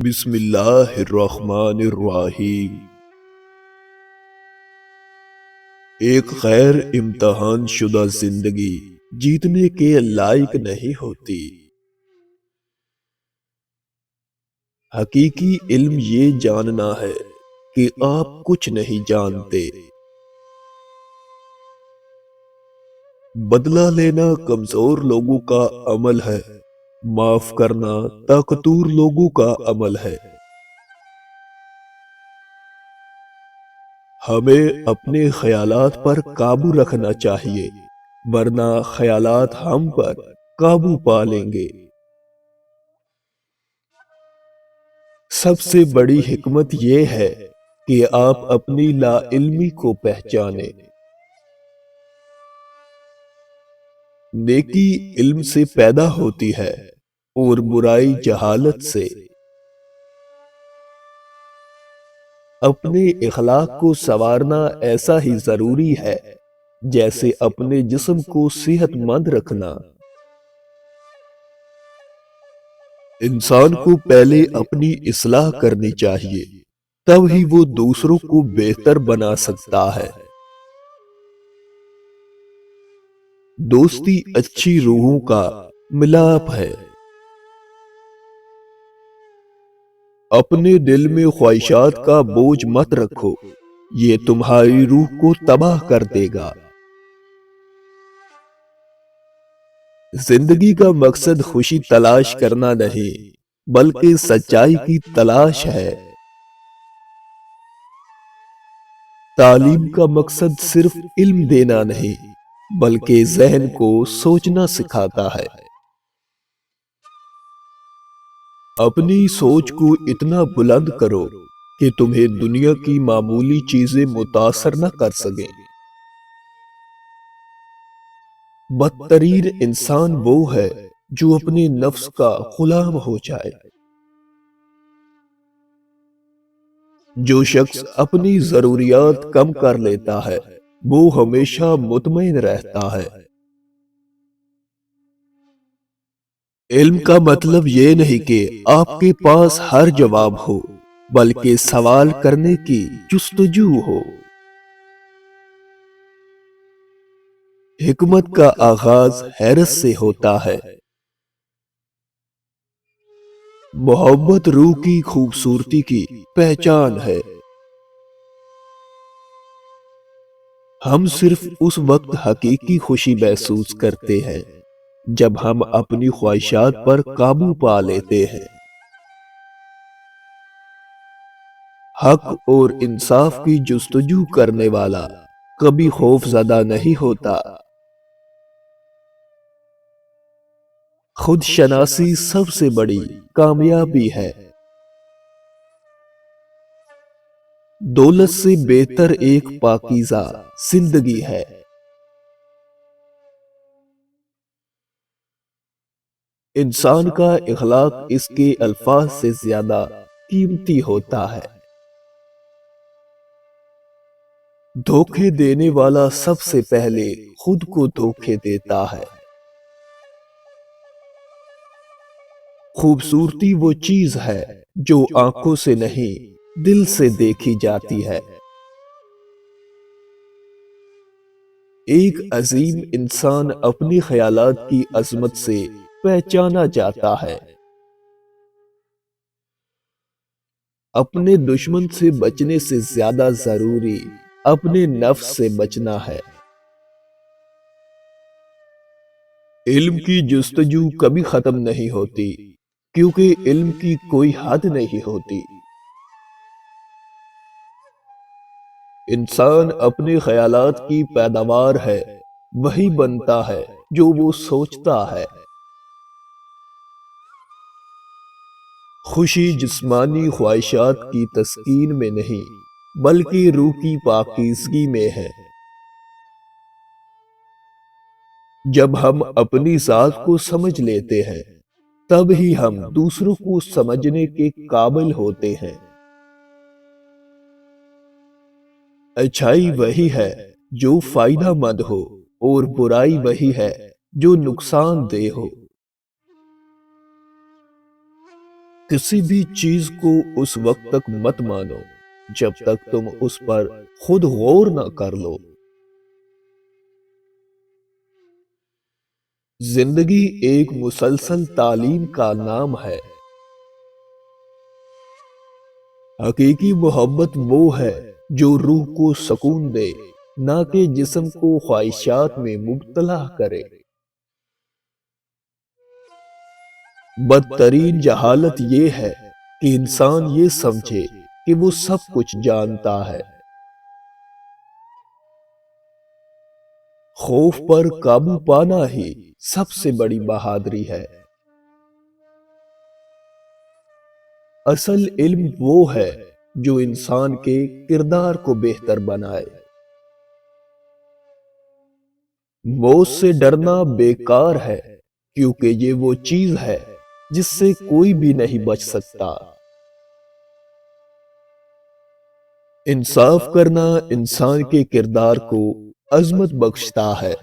بسم اللہ الرحمن الرحیم۔ ایک غیر امتحان شدہ زندگی جیتنے کے لائق نہیں ہوتی۔ حقیقی علم یہ جاننا ہے کہ آپ کچھ نہیں جانتے۔ بدلہ لینا کمزور لوگوں کا عمل ہے، معاف کرنا طاقتور لوگوں کا عمل ہے۔ ہمیں اپنے خیالات پر قابو رکھنا چاہیے، ورنہ خیالات ہم پر قابو پا لیں گے۔ سب سے بڑی حکمت یہ ہے کہ آپ اپنی لا علمی کو پہچانیں۔ نیکی علم سے پیدا ہوتی ہے اور برائی جہالت سے۔ اپنے اخلاق کو سنوارنا ایسا ہی ضروری ہے جیسے اپنے جسم کو صحت مند رکھنا۔ انسان کو پہلے اپنی اصلاح کرنی چاہیے، تب ہی وہ دوسروں کو بہتر بنا سکتا ہے۔ دوستی اچھی روحوں کا ملاپ ہے۔ اپنے دل میں خواہشات کا بوجھ مت رکھو، یہ تمہاری روح کو تباہ کر دے گا۔ زندگی کا مقصد خوشی تلاش کرنا نہیں، بلکہ سچائی کی تلاش ہے۔ تعلیم کا مقصد صرف علم دینا نہیں، بلکہ ذہن کو سوچنا سکھاتا ہے۔ اپنی سوچ کو اتنا بلند کرو کہ تمہیں دنیا کی معمولی چیزیں متاثر نہ کر سکیں۔ بدترین انسان وہ ہے جو اپنے نفس کا غلام ہو جائے۔ جو شخص اپنی ضروریات کم کر لیتا ہے وہ ہمیشہ مطمئن رہتا ہے۔ علم کا مطلب یہ نہیں کہ آپ کے پاس ہر جواب ہو، بلکہ سوال کرنے کی جستجو ہو۔ حکمت کا آغاز حیرت سے ہوتا ہے۔ محبت روح کی خوبصورتی کی پہچان ہے۔ ہم صرف اس وقت حقیقی خوشی محسوس کرتے ہیں جب ہم اپنی خواہشات پر قابو پا لیتے ہیں۔ حق اور انصاف کی جستجو کرنے والا کبھی خوف زدہ نہیں ہوتا۔ خود شناسی سب سے بڑی کامیابی ہے۔ دولت سے بہتر ایک پاکیزہ زندگی ہے۔ انسان کا اخلاق اس کے الفاظ سے زیادہ قیمتی ہوتا ہے۔ دھوکے دینے والا سب سے پہلے خود کو دھوکے دیتا ہے۔ خوبصورتی وہ چیز ہے جو آنکھوں سے نہیں دل سے دیکھی جاتی ہے۔ ایک عظیم انسان اپنی خیالات کی عظمت سے پہچانا جاتا ہے۔ اپنے دشمن سے بچنے سے زیادہ ضروری اپنے نفس سے بچنا ہے۔ علم کی جستجو کبھی ختم نہیں ہوتی، کیونکہ علم کی کوئی حد نہیں ہوتی۔ انسان اپنے خیالات کی پیداوار ہے، وہی بنتا ہے جو وہ سوچتا ہے۔ خوشی جسمانی خواہشات کی تسکین میں نہیں، بلکہ روح کی پاکیزگی میں ہے۔ جب ہم اپنی ذات کو سمجھ لیتے ہیں، تب ہی ہم دوسروں کو سمجھنے کے قابل ہوتے ہیں۔ اچھائی وہی ہے جو فائدہ مند ہو، اور برائی وہی ہے جو نقصان دہ ہو۔ کسی بھی چیز کو اس وقت تک مت مانو جب تک تم اس پر خود غور نہ کر لو۔ زندگی ایک مسلسل تعلیم کا نام ہے۔ حقیقی محبت وہ ہے جو روح کو سکون دے، نہ کہ جسم کو خواہشات میں مبتلا کرے۔ بدترین جہالت یہ ہے کہ انسان یہ سمجھے کہ وہ سب کچھ جانتا ہے۔ خوف پر قابو پانا ہی سب سے بڑی بہادری ہے۔ اصل علم وہ ہے جو انسان کے کردار کو بہتر بنائے۔ موت سے ڈرنا بیکار ہے، کیونکہ یہ وہ چیز ہے جس سے کوئی بھی نہیں بچ سکتا۔ انصاف کرنا انسان کے کردار کو عظمت بخشتا ہے۔